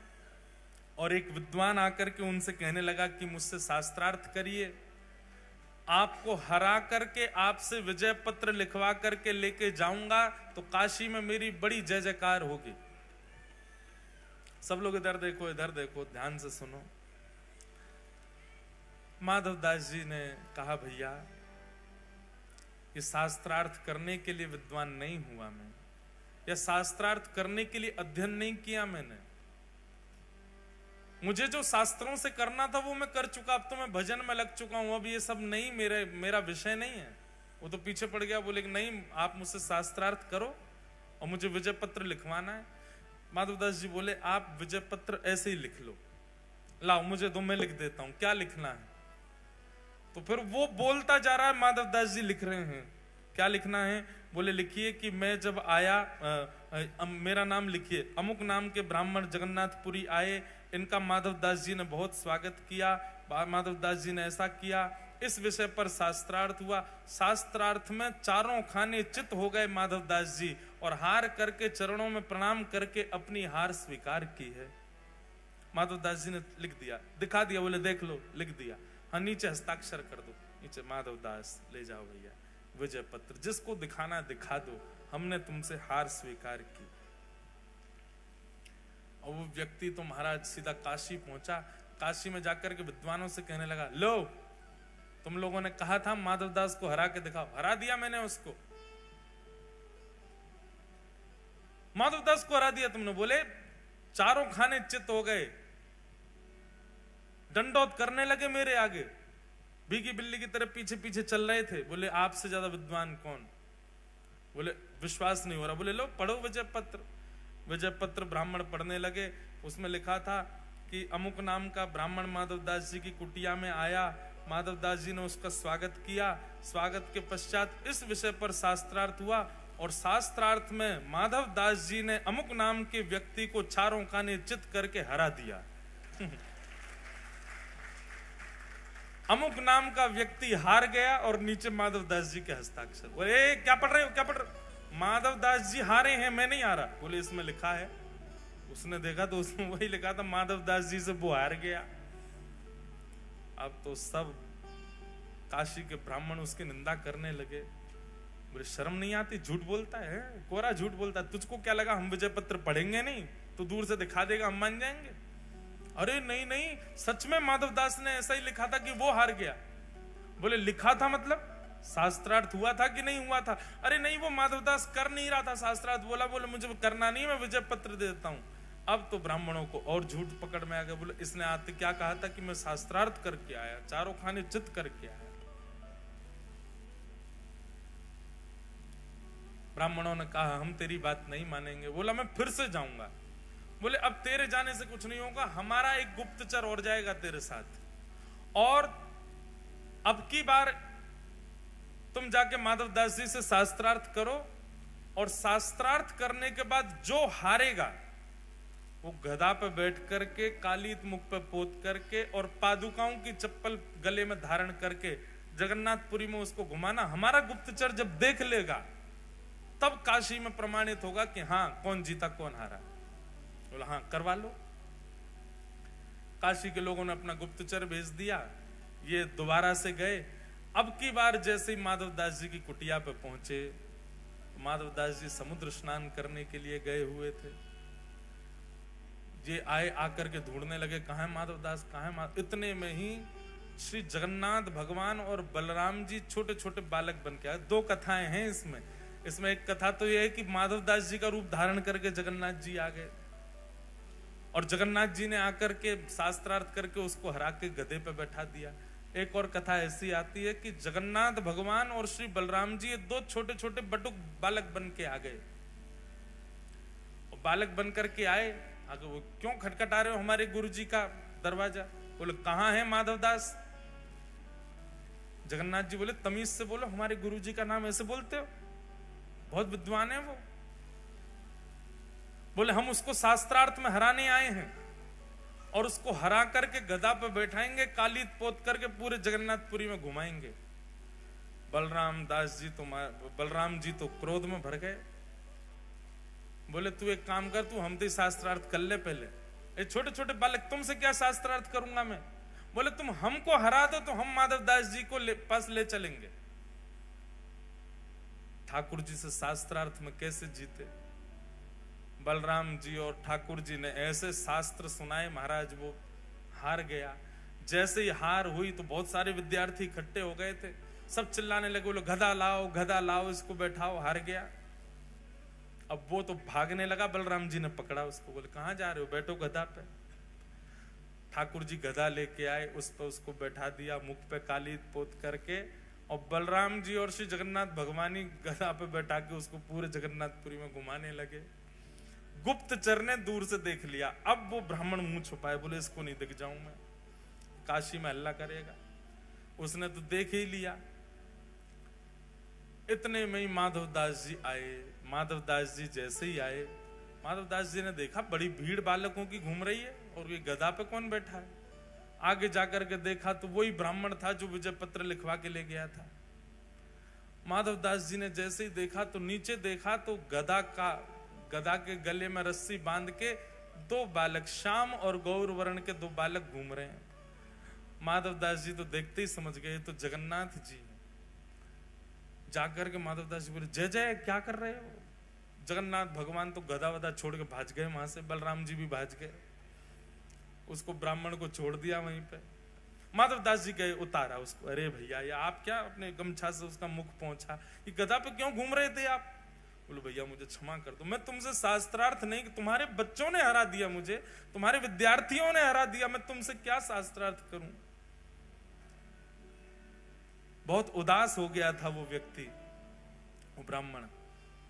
और एक विद्वान आकर के उनसे कहने लगा कि मुझसे शास्त्रार्थ करिए, आपको हरा करके आपसे विजय पत्र लिखवा करके लेके जाऊंगा तो काशी में मेरी बड़ी जय जयकार होगी। सब लोग इधर देखो, इधर देखो, ध्यान से सुनो। माधवदास जी ने कहा, भैया ये शास्त्रार्थ करने के लिए विद्वान नहीं हुआ मैं, या शास्त्रार्थ करने के लिए अध्ययन नहीं किया मैंने। मुझे जो शास्त्रों से करना था वो मैं कर चुका, अब तो मैं भजन में लग चुका हूं, अब ये सब नहीं मेरा विषय नहीं है। वो तो पीछे पड़ गया, बोले कि नहीं आप मुझसे शास्त्रार्थ करो और मुझे विजय पत्र लिखवाना है। माधवदास जी बोले, आप विजय पत्र ऐसे ही लिख लो, लाओ मुझे दो, मैं लिख देता हूं, क्या लिखना है। तो फिर वो बोलता जा रहा है, माधवदास जी लिख रहे हैं, क्या लिखना है। बोले लिखिए कि मैं जब आया, मेरा नाम लिखिए, अमुक नाम के ब्राह्मण जगन्नाथपुरी आए, इनका माधवदास जी ने बहुत स्वागत किया, माधवदास जी ने ऐसा किया, इस विषय पर शास्त्रार्थ हुआ। शास्त्रार्थ में चारों खाने चित हो गए माधवदास जी, और हार करके चरणों में प्रणाम करके अपनी हार स्वीकार की है। माधवदास जी ने लिख दिया, दिखा दिया, बोले देख लो, लिख दिया। हाँ नीचे हस्ताक्षर कर दो, नीचे माधवदास ले जाओ भैया विजय पत्र, जिसको दिखाना दिखा दो, हमने तुमसे हार स्वीकार की। और वो व्यक्ति तो महाराज सीधा काशी पहुंचा। काशी में जाकर के विद्वानों से कहने लगा, लो तुम लोगों ने कहा था माधवदास को हरा के दिखाओ, हरा दिया मैंने उसको, माधवदास को हरा दिया तुमने। बोले चारों खाने चित हो गए, दंडौत करने लगे मेरे आगे, भीगी बिल्ली की तरह पीछे पीछे चल रहे थे। बोले आपसे ज्यादा विद्वान कौन। बोले विश्वास नहीं हो रहा। बोले लो पढ़ो विजय पत्र। विजय पत्र ब्राह्मण पढ़ने लगे, उसमें लिखा था कि अमुक नाम का ब्राह्मण माधवदास जी की कुटिया में आया, माधवदास जी ने उसका स्वागत किया, स्वागत के पश्चात इस विषय पर शास्त्रार्थ हुआ, और शास्त्रार्थ में माधवदास जी ने अमुक नाम के व्यक्ति को चारों खाने चित करके हरा दिया। अमुक नाम का व्यक्ति हार गया और नीचे माधवदास जी के हस्ताक्षर। बोले क्या पढ़ रहे हो, क्या पढ़ रहे हो। माधवदास जी हारे हैं, मैं नहीं हारा। बोले इसमें लिखा है। उसने देखा तो उसमें वही लिखा था, माधवदास जी से वो हार गया। अब तो सब काशी के ब्राह्मण उसकी निंदा करने लगे। बोले शर्म नहीं आती, झूठ बोलता है, कोरा झूठ बोलता है, तुझको क्या लगा हम विजय पत्र पढ़ेंगे नहीं, तो दूर से दिखा देगा हम मान जाएंगे। अरे नहीं नहीं, सच में माधवदास ने ऐसा ही लिखा था कि वो हार गया। बोले लिखा था मतलब शास्त्रार्थ हुआ था कि नहीं हुआ था। अरे नहीं, वो माधवदास कर नहीं रहा था शास्त्रार्थ। बोले मुझे करना नहीं, मैं विजय पत्र दे देता हूं। अब तो ब्राह्मणों को और झूठ पकड़ में आ गया। बोले इसने आते क्या कहा था कि मैं शास्त्रार्थ करके आया, चारों खाने चित करके आया। ब्राह्मणों ने कहा हम तेरी बात नहीं मानेंगे। बोला मैं फिर से जाऊंगा। बोले अब तेरे जाने से कुछ नहीं होगा, हमारा एक गुप्तचर और जाएगा तेरे साथ, और अब की बार तुम जाके माधवदास जी से शास्त्रार्थ करो, और शास्त्रार्थ करने के बाद जो हारेगा वो गधा पे बैठ करके, कालीत मुख पे पोत करके और पादुकाओं की चप्पल गले में धारण करके जगन्नाथपुरी में उसको घुमाना। हमारा गुप्तचर जब देख लेगा तब काशी में प्रमाणित होगा कि हाँ कौन जीता कौन हारा। बोला हाँ करवा लो। काशी के लोगों ने अपना गुप्तचर भेज दिया, ये दोबारा से गए। अब की बार जैसे ही माधवदास जी की कुटिया पे पहुंचे, माधवदास जी समुद्र स्नान करने के लिए गए हुए थे। ये आए, आकर के ढूंढने लगे कहाँ है माधवदास, कहाँ है इतने में ही श्री जगन्नाथ भगवान और बलराम जी छोटे छोटे बालक बन के आए। दो कथाएं हैं इसमें। इसमें एक कथा तो यह है कि माधवदास जी का रूप धारण करके जगन्नाथ जी आ गए, और जगन्नाथ जी ने आकर के शास्त्रार्थ करके उसको हरा के गधे पे बैठा दिया। एक और कथा ऐसी आती है कि जगन्नाथ भगवान और श्री बलराम जी दो छोटे छोटे बटुक बालक बन के आ गए। और बालक बन करके आए, आगे वो क्यों खटखटा रहे हो हमारे गुरु जी का दरवाजा। बोले कहाँ है माधवदास। जगन्नाथ जी बोले तमीज से बोलो, हमारे गुरु जी का नाम ऐसे बोलते हो, बहुत विद्वान है वो। बोले हम उसको शास्त्रार्थ में हराने आए हैं और उसको हरा करके गधा पे बैठाएंगे, काली पोत करके पूरे जगन्नाथपुरी में घुमाएंगे। बलराम जी तो क्रोध में भर गए। बोले तू एक काम कर, तू हम तो शास्त्रार्थ कर ले पहले। ये छोटे छोटे बालक, तुमसे क्या शास्त्रार्थ करूंगा मैं? बोले तुम हमको हरा दो तो हम माधव दास जी को पास ले चलेंगे। ठाकुर जी से शास्त्रार्थ में कैसे जीते? बलराम जी और ठाकुर जी ने ऐसे शास्त्र सुनाए, महाराज वो हार गया। जैसे ही हार हुई तो बहुत सारे विद्यार्थी इकट्ठे हो गए थे, सब चिल्लाने लगे, बोले गधा लाओ, गधा लाओ, इसको बैठाओ, हार गया। अब वो तो भागने लगा, बलराम जी ने पकड़ा उसको, बोले कहां जा रहे हो, बैठो गधा पे। ठाकुर जी गधा लेके आए, उस पर उसको बैठा दिया, मुख पे काली पोत करके, और बलराम जी और श्री जगन्नाथ भगवान ही गधा पे बैठा के उसको पूरे जगन्नाथपुरी में घुमाने लगे। गुप्तचर ने दूर से देख लिया। अब वो ब्राह्मण मुंह छुपाए, बोले इसको नहीं दिख जाऊं मैं, काशी में हल्ला करेगा। उसने तो देख ही लिया। इतने में ही माधवदास जी आए। माधवदास जी जैसे ही आए, माधवदास जी ने देखा बड़ी भीड़ बालकों की घूम रही है और ये गधा पे कौन बैठा है। आगे जाकर के देखा तो वही ब्राह्मण था जो विजय पत्र लिखवा के ले गया था। माधवदास जी ने जैसे ही देखा तो नीचे देखा तो गधा के गले में रस्सी बांध के दो बालक, श्याम और गौर वर्ण के दो बालक घूम रहे हैं। माधवदास जी तो देखते ही समझ गए तो जगन्नाथ जी। जाकर के माधवदास जी बोले जय जय, क्या कर रहे हो? जगन्नाथ भगवान तो गधा वधा छोड़ के भाज गए वहां से, बलराम जी भी भाज गए। उसको ब्राह्मण को छोड़ दिया वहीं पे। माधवदास जी गए, उतारा उसको। अरे भैया ये आप क्या अपने गमछा से उसका मुख पहुंचा, ये गधा पे क्यों घूम रहे थे आप? बोले भैया मुझे क्षमा कर दो, मैं तुमसे शास्त्रार्थ नहीं, तुम्हारे बच्चों ने हरा दिया मुझे, तुम्हारे विद्यार्थियों ने हरा दिया, मैं तुमसे क्या शास्त्रार्थ करूं? बहुत उदास हो गया था वो व्यक्ति, वो ब्राह्मण।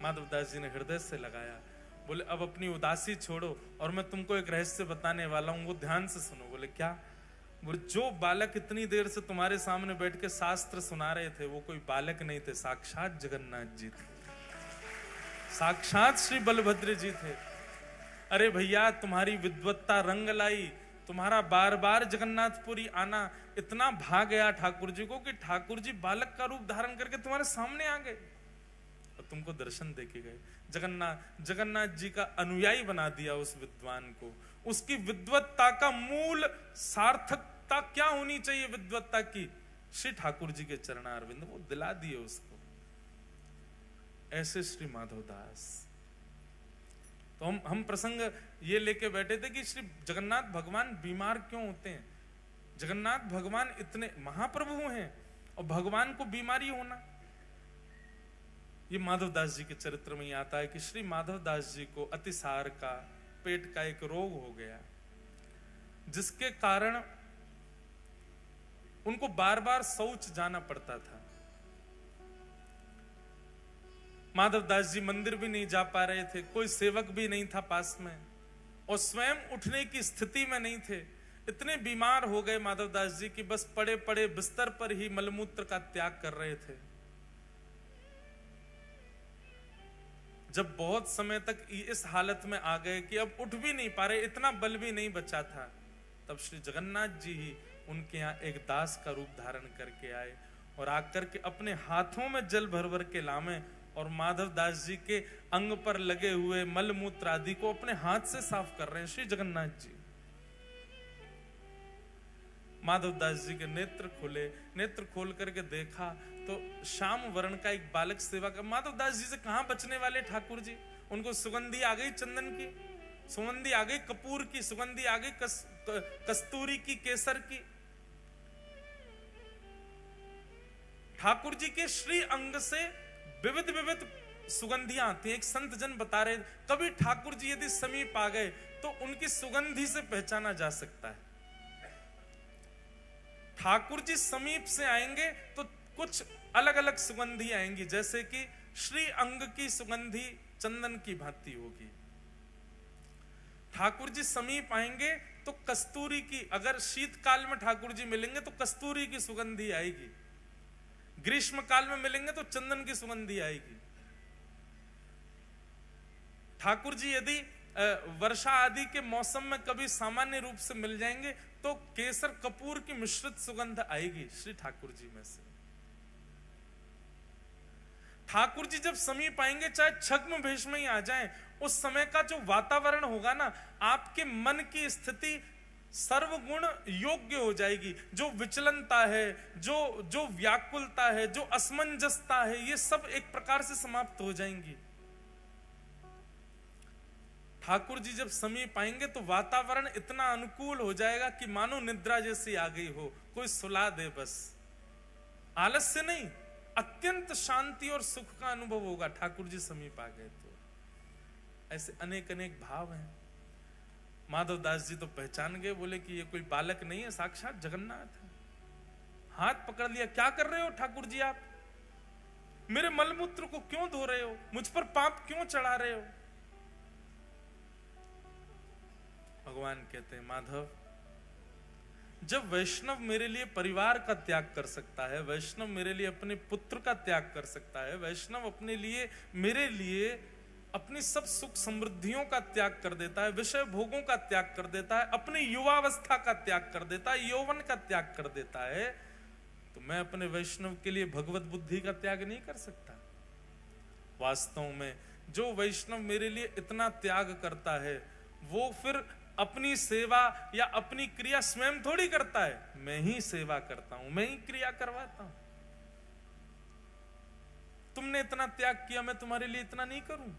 माधवदास जी ने हृदय से लगाया, बोले अब अपनी उदासी छोड़ो और मैं तुमको एक रहस्य बताने वाला हूं, वो ध्यान से सुनो। बोले क्या? बोले जो बालक इतनी देर से तुम्हारे सामने बैठ के शास्त्र सुना रहे थे वो कोई बालक नहीं थे, साक्षात जगन्नाथ जी थे, साक्षात श्री बलभद्र जी थे। अरे भैया तुम्हारी विद्वत्ता रंग लाई, तुम्हारा बार बार जगन्नाथपुरी आना इतना भा गया ठाकुर जी को कि ठाकुर जी बालक का रूप धारण करके तुम्हारे सामने आ गए और तुमको दर्शन देके गए। जगन्नाथ जी का अनुयायी बना दिया उस विद्वान को। उसकी विद्वत्ता का मूल सार्थकता क्या होनी चाहिए विद्वत्ता की? श्री ठाकुर जी के चरणारविंद, वो दिला दिए उसको। ऐसे श्री माधवदास। तो हम प्रसंग ये लेके बैठे थे कि श्री जगन्नाथ भगवान बीमार क्यों होते हैं? जगन्नाथ भगवान इतने महाप्रभु हैं और भगवान को बीमारी होना, ये माधवदास जी के चरित्र में ही आता है कि श्री माधवदास जी को अतिसार का, पेट का एक रोग हो गया, जिसके कारण उनको बार बार शौच जाना पड़ता था। माधवदास जी मंदिर भी नहीं जा पा रहे थे, कोई सेवक भी नहीं था पास में, और स्वयं उठने की स्थिति में नहीं थे। इतने बीमार हो गए माधवदास जी कि बस पड़े पड़े बिस्तर पर ही मलमूत्र का त्याग कर रहे थे। जब बहुत समय तक इस हालत में आ गए कि अब उठ भी नहीं पा रहे, इतना बल भी नहीं बचा था, तब श्री जगन्नाथ जी ही उनके यहाँ एक दास का रूप धारण करके आए और आकर के अपने हाथों में जल भर भर के लामे और माधवदास जी के अंग पर लगे हुए मल मूत्र आदि को अपने हाथ से साफ कर रहे हैं श्री जगन्नाथ जी। माधवदास जी के नेत्र खुले, नेत्र खोल करके देखा तो श्याम वर्ण का एक बालक सेवा का। माधवदास जी से कहां बचने वाले ठाकुर जी? उनको सुगंधी आ गई, चंदन की सुगंधी आ गई, कपूर की सुगंधी आ गई, कस्तूरी की, केसर की। ठाकुर जी के श्री अंग से विविध विविध सुगंधियां आती हैं। एक संत जन बता रहे, कभी ठाकुर जी यदि समीप आ गए तो उनकी सुगंधी से पहचाना जा सकता है। ठाकुर जी समीप से आएंगे तो कुछ अलग अलग सुगंधी आएंगी, जैसे कि श्री अंग की सुगंधी चंदन की भांति होगी। ठाकुर जी समीप आएंगे तो कस्तूरी की, अगर शीतकाल में ठाकुर जी मिलेंगे तो कस्तूरी की सुगंधी आएगी, ग्रीष्म काल में मिलेंगे तो चंदन की सुगंधी आएगी। ठाकुर जी यदि वर्षा आदि के मौसम में कभी सामान्य रूप से मिल जाएंगे तो केसर कपूर की मिश्रित सुगंध आएगी श्री ठाकुर जी में से। ठाकुर जी जब समीप आएंगे, चाहे छद्म भेष में ही आ जाएं, उस समय का जो वातावरण होगा ना, आपके मन की स्थिति सर्वगुण योग्य हो जाएगी। जो विचलनता है, जो व्याकुलता है, जो असमंजसता है, ये सब एक प्रकार से समाप्त हो जाएंगी। ठाकुर जी जब समीप आएंगे तो वातावरण इतना अनुकूल हो जाएगा कि मानो निद्रा जैसी आ गई हो, कोई सुला दे बस। आलस्य नहीं, अत्यंत शांति और सुख का अनुभव होगा ठाकुर जी समीप आ गए तो। ऐसे अनेक अनेक भाव हैं। माधव दास जी तो पहचान गए, बोले कि ये कोई बालक नहीं है, साक्षात जगन्नाथ है। हाथ पकड़ लिया, क्या कर रहे हो ठाकुर जी आप? मेरे मलमूत्र को क्यों धो रहे हो? मुझ पर पाप क्यों चढ़ा रहे हो? भगवान कहते हैं, माधव, जब वैष्णव मेरे लिए परिवार का त्याग कर सकता है, वैष्णव मेरे लिए अपने पुत्र का त्याग कर सकता है, वैष्णव अपने लिए, मेरे लिए अपनी सब सुख समृद्धियों का त्याग कर देता है, विषय भोगों का त्याग कर देता है, अपनी युवावस्था का त्याग कर देता है, यौवन का त्याग कर देता है, तो मैं अपने वैष्णव के लिए भगवत बुद्धि का त्याग नहीं कर सकता? वास्तव में जो वैष्णव मेरे लिए इतना त्याग करता है, वो फिर अपनी सेवा या अपनी क्रिया स्वयं थोड़ी करता है, मैं ही सेवा करता हूं, मैं ही क्रिया करवाता हूं। तुमने इतना त्याग किया, मैं तुम्हारे लिए इतना नहीं करूं?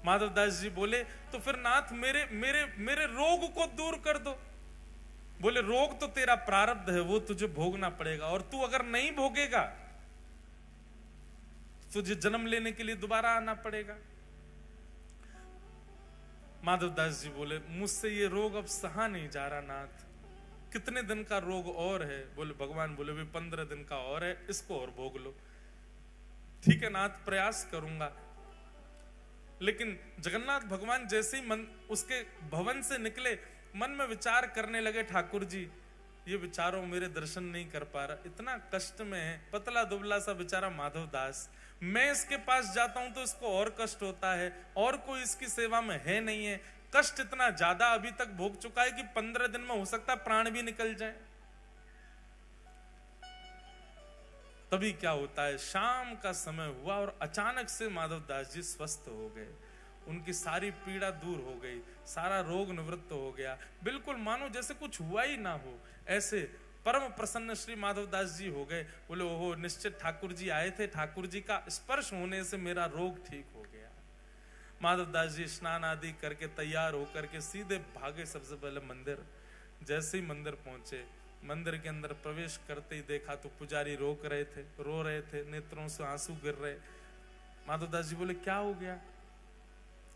माधवदास जी बोले, तो फिर नाथ मेरे मेरे मेरे रोग को दूर कर दो। बोले, रोग तो तेरा प्रारब्ध है, वो तुझे भोगना पड़ेगा, और तू अगर नहीं भोगेगा तुझे जन्म लेने के लिए दोबारा आना पड़ेगा। माधवदास जी बोले, मुझसे ये रोग अब सहा नहीं जा रहा नाथ, कितने दिन का रोग और है? बोले, भगवान बोले, भी 15 दिन का और है, इसको और भोग लो। ठीक है नाथ, प्रयास करूंगा। लेकिन जगन्नाथ भगवान जैसे ही उसके भवन से निकले, मन में विचार करने लगे, ठाकुर जी ये विचारों मेरे दर्शन नहीं कर पा रहा, इतना कष्ट में है, पतला दुबला सा बेचारा माधवदास, मैं इसके पास जाता हूं तो इसको और कष्ट होता है, और कोई इसकी सेवा में है नहीं है, कष्ट इतना ज्यादा अभी तक भोग चुका है कि 15 दिन में हो सकता है प्राण भी निकल जाए। तभी क्या होता है, शाम का समय हुआ और अचानक से माधवदास जी स्वस्थ हो गए, उनकी सारी पीड़ा दूर हो गई, सारा रोग निवृत्त हो गया, बिल्कुल मानो जैसे कुछ हुआ ही ना हो, ऐसे परम प्रसन्न श्री माधवदास जी हो गए। बोले, ओहो, निश्चित ठाकुर जी आए थे, ठाकुर जी का स्पर्श होने से मेरा रोग ठीक हो गया। माधवदास जी स्नान आदि करके तैयार होकर के सीधे भागे सबसे पहले मंदिर। जैसे ही मंदिर पहुंचे, मंदिर के अंदर प्रवेश करते ही देखा तो पुजारी रोक रहे थे, रो रहे थे, नेत्रों से आंसू गिर रहे। माधवदास जी बोले, क्या हो गया?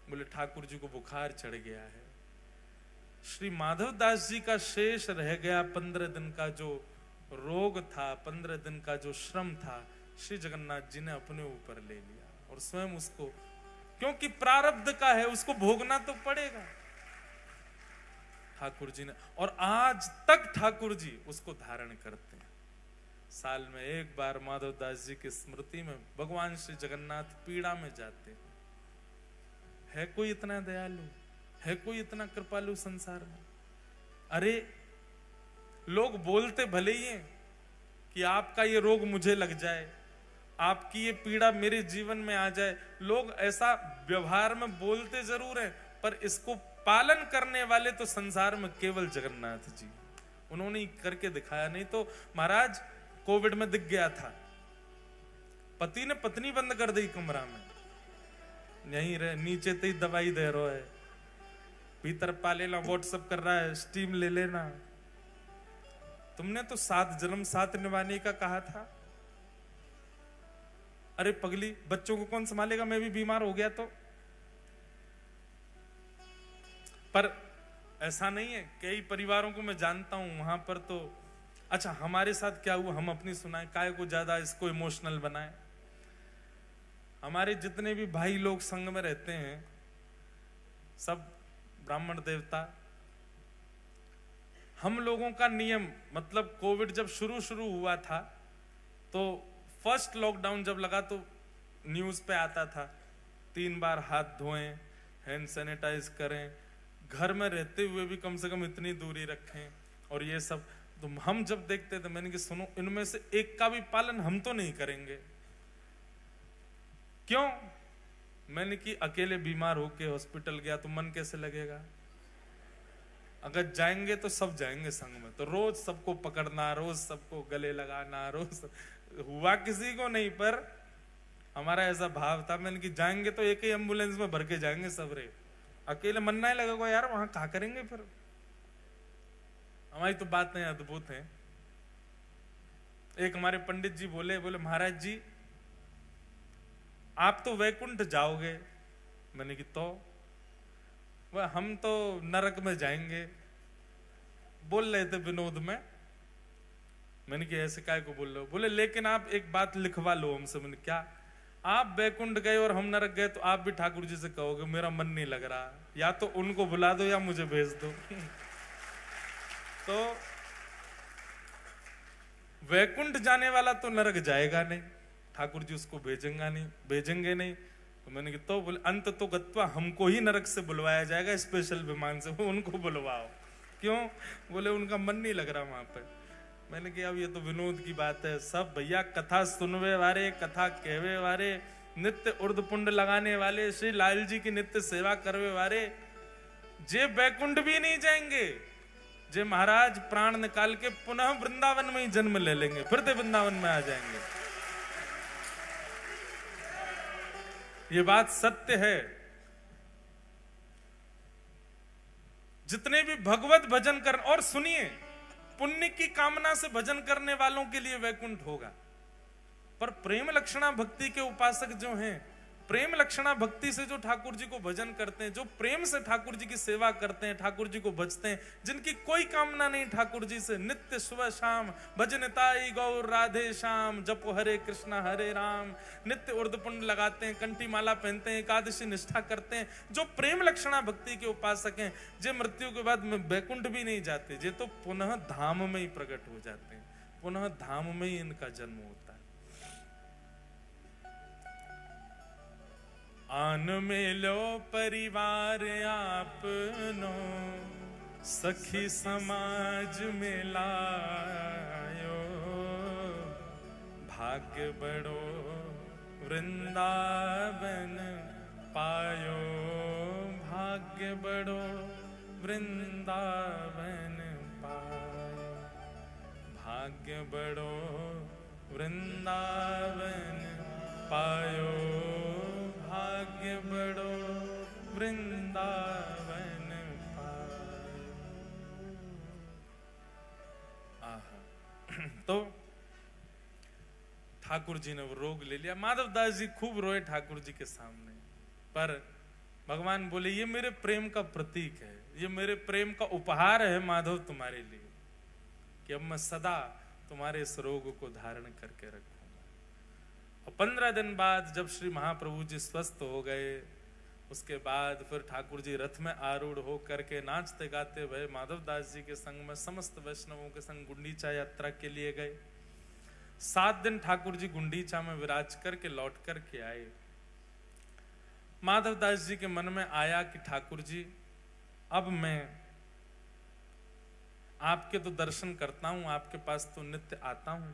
बोले, ठाकुर जी को बुखार चढ़ गया है। श्री माधवदास जी का शेष रह गया 15 दिन का जो रोग था, 15 दिन का जो श्रम था, श्री जगन्नाथ जी ने अपने ऊपर ले लिया, और स्वयं उसको, क्योंकि प्रारब्ध का है, उसको भोगना तो पड़ेगा ठाकुर जी ने। और आज तक ठाकुर जी उसको धारण करते हैं। साल में एक बार माधवदास जी की स्मृति में भगवान श्री जगन्नाथ पीड़ा में जाते हैं। है कोई इतना दयालु? है कोई इतना कृपालु संसार में? अरे, लोग बोलते भले ही हैं कि आपका ये रोग मुझे लग जाए, आपकी ये पीड़ा मेरे जीवन में आ जाए, लोग ऐसा व्यवहार में बोलते जरूर हैं, पर इसको पालन करने वाले तो संसार में केवल जगन्नाथ जी, उन्होंने करके दिखाया। नहीं तो महाराज कोविड में दिख गया था, पति ने पत्नी बंद कर दी कमरा में, यहीं रहे, नीचे तो ही दवाई दे रहा है, भीतर पा लेना, व्हाट्सएप कर रहा है, स्टीम ले लेना। तुमने तो 7 जन्म 7 निभाने का कहा था। अरे पगली, बच्चों को कौन संभालेगा? मैं भी बीमार हो गया तो। पर ऐसा नहीं है, कई परिवारों को मैं जानता हूं, वहां पर तो अच्छा, हमारे साथ क्या हुआ हम अपनी सुनाए, काय को ज्यादा इसको इमोशनल बनाए। हमारे जितने भी भाई लोग संग में रहते हैं, सब ब्राह्मण देवता, हम लोगों का नियम, मतलब कोविड जब शुरू हुआ था तो फर्स्ट लॉकडाउन जब लगा तो न्यूज पे आता था 3 बार हाथ धोएं, हैंड सैनिटाइज करें, घर में रहते हुए भी कम से कम इतनी दूरी रखें, और ये सब। तो हम जब देखते थे, मैंने कि सुनो, इनमें से एक का भी पालन हम तो नहीं करेंगे। क्यों? मैंने कि अकेले बीमार होके हॉस्पिटल गया तो मन कैसे लगेगा? अगर जाएंगे तो सब जाएंगे संग में, तो रोज सबको पकड़ना, रोज सबको गले लगाना, रोज हुआ किसी को नहीं, पर हमारा ऐसा भाव था। मैंने कि जाएंगे तो एक ही एम्बुलेंस में भर के जाएंगे सब रे, अकेले मन नहीं लगेगा यार, वहां क्या करेंगे फिर। हमारी तो बात नहीं अद्भुत है। एक हमारे पंडित जी बोले महाराज जी आप तो वैकुंठ जाओगे। मैंने कि तो वह हम तो नरक में जाएंगे। बोल रहे थे विनोद में। मैंने कि ऐसे काय को बोल रहे हो? बोले लेकिन आप एक बात लिखवा लो हमसे। मैंने क्या? आप वैकुंठ गए और हम नरक गए तो आप भी ठाकुर जी से कहोगे मेरा मन नहीं लग रहा, या तो उनको बुला दो या मुझे भेज दो। तो वैकुंठ जाने वाला तो नरक जाएगा नहीं, ठाकुर जी उसको भेजेंगे नहीं। तो मैंने कहा तो बोले अंत तो गत्वा, हमको ही नरक से बुलवाया जाएगा स्पेशल विमान से, उनको बुलवाओ। क्यों? बोले उनका मन नहीं लग रहा वहां पे। मैंने कहा अब ये तो विनोद की बात है, सब भैया कथा सुनवे वाले, कथा कहवे वाले, नित्य उर्द पुंड लगाने वाले, श्री लाल जी की नित्य सेवा करवे वाले, जे बैकुंठ भी नहीं जाएंगे, जे महाराज प्राण निकाल के पुनः वृंदावन में ही जन्म ले लेंगे, फिर से वृंदावन में आ जाएंगे। ये बात सत्य है। जितने भी भगवत भजन कर, और सुनिए, पुण्य की कामना से भजन करने वालों के लिए वैकुंठ होगा, पर प्रेम लक्षणा भक्ति के उपासक जो हैं, प्रेम लक्षणा भक्ति से जो ठाकुर जी को भजन करते हैं, जो प्रेम से ठाकुर जी की सेवा करते हैं, ठाकुर जी को भजते हैं, जिनकी कोई कामना नहीं ठाकुर जी से, नित्य सुबह शाम भजनताई गौर राधे श्याम, जपो हरे कृष्णा हरे राम, नित्य उर्दपुंड लगाते हैं, कंठी माला पहनते हैं, एकादशी निष्ठा करते हैं, जो प्रेम लक्षणा भक्ति के उपासक हैं, जे मृत्यु के बाद वैकुंठ भी नहीं जाते, जे तो पुनः धाम में ही प्रकट हो जाते हैं, पुनः धाम में ही इनका जन्म होता है। आन मेलो परिवार आपनो, सखी समाज में लायो, भाग्य बड़ो वृंदावन पायो, भाग्य बड़ो वृंदावन पायो, भाग्य बड़ो वृंदावन पायो, भाग्य बड़ो वृंदावन पायो। तो ठाकुर जी ने वो रोग ले लिया। माधवदास जी खूब रोए ठाकुर जी के सामने, पर भगवान बोले ये मेरे प्रेम का प्रतीक है, ये मेरे प्रेम का उपहार है माधव तुम्हारे लिए, कि अब मैं सदा तुम्हारे इस रोग को धारण करके रखूंगा। और 15 दिन बाद जब श्री महाप्रभु जी स्वस्थ हो गए, उसके बाद फिर ठाकुर जी रथ में आरूढ़ हो करके नाचते गाते भय माधवदास जी के संग में समस्त वैष्णवों के संग गुंडीचा यात्रा के लिए गए। 7 दिन ठाकुर जी गुंडीचा में विराज करके लौट करके आए। माधवदास जी के मन में आया कि ठाकुर जी अब मैं आपके तो दर्शन करता हूं, आपके पास तो नित्य आता हूं,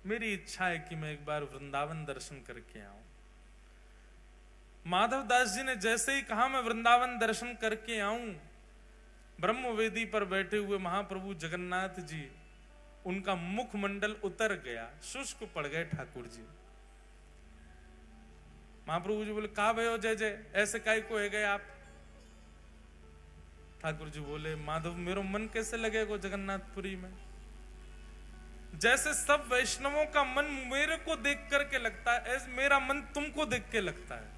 मेरी इच्छा है कि मैं एक बार वृंदावन दर्शन करके आऊं। माधवदास जी ने जैसे ही कहा मैं वृंदावन दर्शन करके आऊं, ब्रह्मवेदी पर बैठे हुए महाप्रभु जगन्नाथ जी, उनका मुखमंडल उतर गया, शुष्क पड़ गए ठाकुर जी। महाप्रभु जी बोले कहा भयो जय जय, ऐसे काय को है गए आप? ठाकुर जी बोले माधव मेरो मन कैसे लगेगा जगन्नाथपुरी में? जैसे सब वैष्णवों का मन मेरे को देख करके लगता है, ऐसे मेरा मन तुमको देख के लगता है।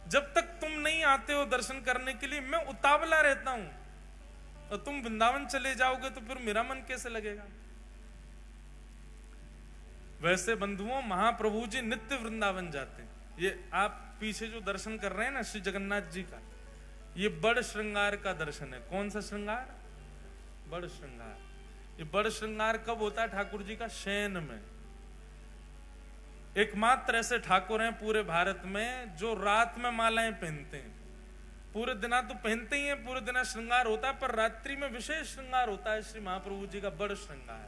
जब तक तुम नहीं आते हो दर्शन करने के लिए मैं उतावला रहता हूं, और तुम वृंदावन चले जाओगे तो फिर मेरा मन कैसे लगेगा? वैसे बंधुओं महाप्रभु जी नित्य वृंदावन जाते हैं। ये आप पीछे जो दर्शन कर रहे हैं ना श्री जगन्नाथ जी का, ये बड़ श्रृंगार का दर्शन है। कौन सा श्रृंगार? बड़ श्रृंगार। ये बड़ श्रृंगार कब होता है ठाकुर जी का? शयन में। एकमात्र ऐसे ठाकुर हैं पूरे भारत में जो रात में मालाएं पहनते हैं। पूरे दिना तो पहनते ही हैं, पूरे दिना श्रृंगार होता है, पर रात्रि में विशेष श्रृंगार होता है श्री महाप्रभु जी का, बड़ श्रृंगार।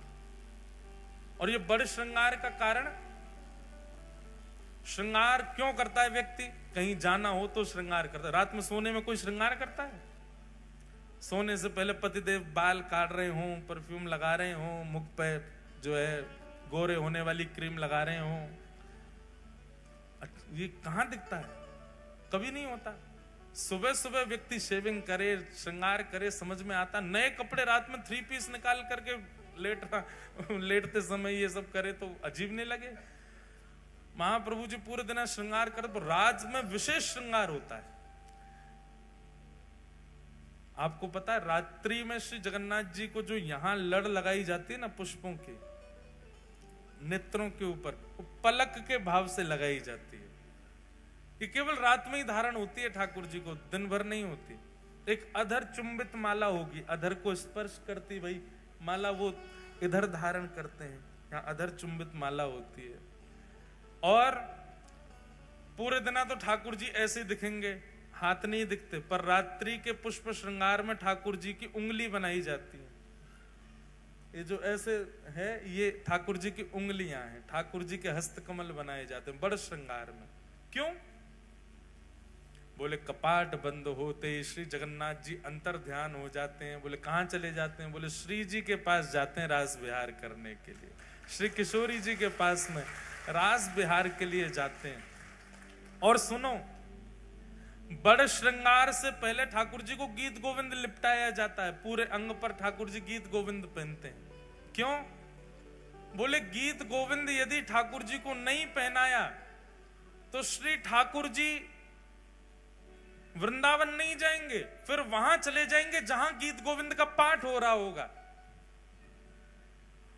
और ये बड़े श्रृंगार का कारण, श्रृंगार क्यों करता है व्यक्ति? कहीं जाना हो तो श्रृंगार करता है। रात में सोने में कोई श्रृंगार करता है? सोने से पहले पतिदेव बाल काट रहे हों, परफ्यूम लगा रहे हों, मुख पे जो है गोरे होने वाली क्रीम लगा रहे हों, ये कहां दिखता है? कभी नहीं होता। सुबह सुबह व्यक्ति शेविंग करे, श्रृंगार करे, समझ में आता। नए कपड़े रात में 3 पीस निकाल करके लेटते समय ये सब करे तो अजीब नहीं लगे? महाप्रभु जी पूरे दिन श्रृंगार करते, तो रात में विशेष श्रृंगार होता है। आपको पता है रात्रि में श्री जगन्नाथ जी को जो यहां लड़ लगाई जाती है ना पुष्पों की, नेत्रों के ऊपर, पलक के भाव से लगाई जाती है। ये केवल रात में ही धारण होती है ठाकुर जी को, दिन भर नहीं होती। एक अधर चुंबित माला होगी, अधर को स्पर्श करती भाई माला, वो इधर धारण करते हैं, यहाँ अधर चुंबित माला होती है। और पूरे दिना तो ठाकुर जी ऐसे दिखेंगे, हाथ नहीं दिखते, पर रात्रि के पुष्प श्रृंगार में ठाकुर जी की उंगली बनाई जाती है। ये जो ऐसे है ये ठाकुर जी की उंगलियां हैं, ठाकुर जी के हस्तकमल बनाए जाते हैं बड़ श्रृंगार में। क्यों? बोले कपाट बंद होते श्री जगन्नाथ जी अंतर ध्यान हो जाते हैं। बोले कहां चले जाते हैं? बोले श्री जी के पास जाते हैं रास विहार करने के लिए, श्री किशोरी जी के पास में रास विहार के लिए जाते हैं। और सुनो, बड़ श्रृंगार से पहले ठाकुर जी को गीत गोविंद लिपटाया जाता है। पूरे अंग पर ठाकुर जी गीत गोविंद पहनते हैं। क्यों? बोले गीत गोविंद यदि ठाकुर जी को नहीं पहनाया तो श्री ठाकुर जी वृंदावन नहीं जाएंगे, फिर वहां चले जाएंगे जहां गीत गोविंद का पाठ हो रहा होगा।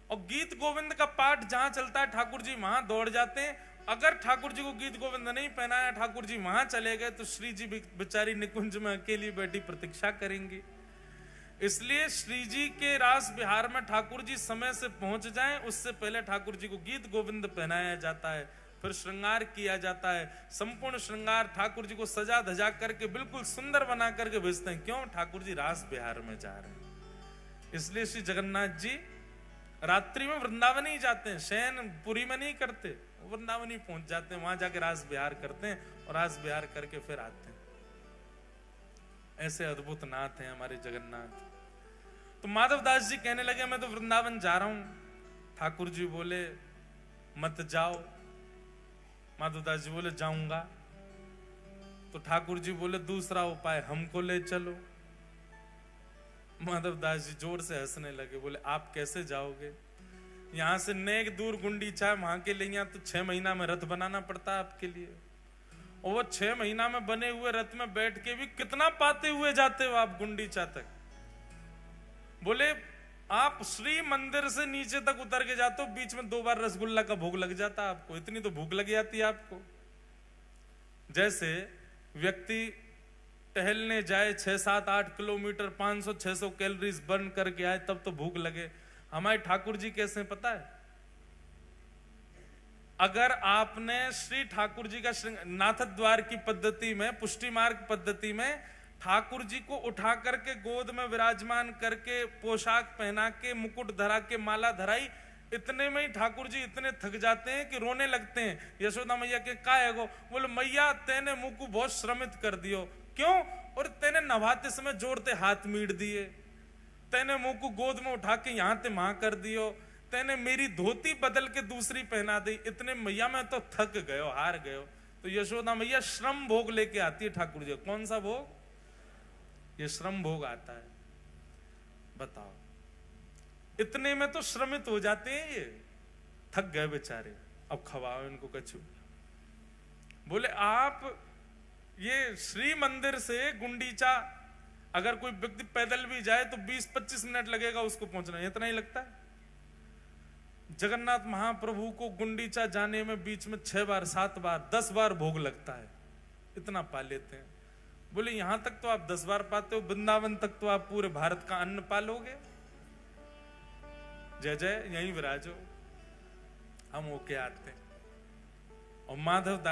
और गीत गोविंद का पाठ जहां चलता है ठाकुर जी वहां दौड़ जाते हैं। अगर ठाकुर जी को गीत गोविंद नहीं पहनाया, ठाकुर जी वहां चले गए तो श्री जी बेचारी निकुंज में अकेली बैठी प्रतीक्षा करेंगी। इसलिए श्री जी के रास विहार में ठाकुर जी समय से पहुंच जाएं, उससे पहले ठाकुर जी को गीत गोविंद पहनाया जाता है, फिर श्रृंगार किया जाता है। संपूर्ण श्रृंगार ठाकुर जी को सजा धजा करके बिल्कुल सुंदर बना करके भेजते हैं। क्यों? ठाकुर जी रास विहार में जा रहे हैं। इसलिए श्री जगन्नाथ जी रात्रि में वृंदावन ही जाते हैं, शयन पुरी में नहीं करते, वृंदावन ही पहुंच जाते हैं, वहां जाके रास विहार करते हैं और रास विहार करके फिर आते हैं। ऐसे अद्भुत नाथ हैं हमारे जगन्नाथ। तो माधव दास जी कहने लगे मैं तो वृंदावन जा रहा हूं। ठाकुर जी बोले मत जाओ। माधव दास जी बोले जाऊंगा। तो ठाकुर जी बोले दूसरा उपाय हमको ले चलो। माधव दास जी जोर से हंसने लगे, बोले आप कैसे जाओगे? यहां से नेक दूर गुंडीचा, वहां के लिए यहाँ तो 6 महीना में रथ बनाना पड़ता है आपके लिए। और वो 6 महीना में बने हुए रथ में बैठ के भी कितना पाते हुए जाते हो आप गुंडीचा तक? बोले आप श्री मंदिर से नीचे तक उतर के जाते हो, बीच में 2 बार रसगुल्ला का भोग लग जाता आपको, इतनी तो भूख लग जाती है आपको। जैसे व्यक्ति टहलने जाए 6, 7, 8 किलोमीटर 500, 600 कैलोरीज बर्न करके आए तब तो भूख लगे। हमारे ठाकुर जी कैसे पता है? अगर आपने श्री ठाकुर जी का नाथ द्वार की पद्धति में, पुष्टि मार्ग पद्धति में ठाकुर जी को उठा करके गोद में विराजमान करके पोशाक पहना के मुकुट धरा के माला धराई, इतने में ही ठाकुर जी इतने थक जाते हैं कि रोने लगते हैं। यशोदा मैया के का है गो? बोले मैया तेने मुंह को बहुत श्रमित कर दियो। क्यों? और तेने नभाते समय जोड़ते हाथ मीट दिए, तेने मुंह को गोद में उठा के यहां ते वहां कर दियो, तेने मेरी धोती बदल के दूसरी पहना दी, इतने मैया मैं तो थक गयो, हार गयो। तो यशोदा मैया श्रम भोग लेके आती है ठाकुर जी। कौन सा भोग? ये श्रम भोग आता है। बताओ, इतने में तो श्रमित हो जाते हैं ये, थक गए बेचारे, अब खवाओ इनको कछु। बोले आप ये श्री मंदिर से गुंडीचा अगर कोई व्यक्ति पैदल भी जाए तो 20-25 मिनट लगेगा उसको पहुंचना, इतना ही लगता है। जगन्नाथ महाप्रभु को गुंडीचा जाने में बीच में 6 बार 7 बार 10 बार भोग लगता है, इतना पा लेते हैं। बोले यहां तक तो आप 10 बार पाते हो, वृंदावन तक तो आप पूरे भारत का अन्न पालोगे। जय जय, यहीं विराजो, हम होके आते हैं। और माधव दास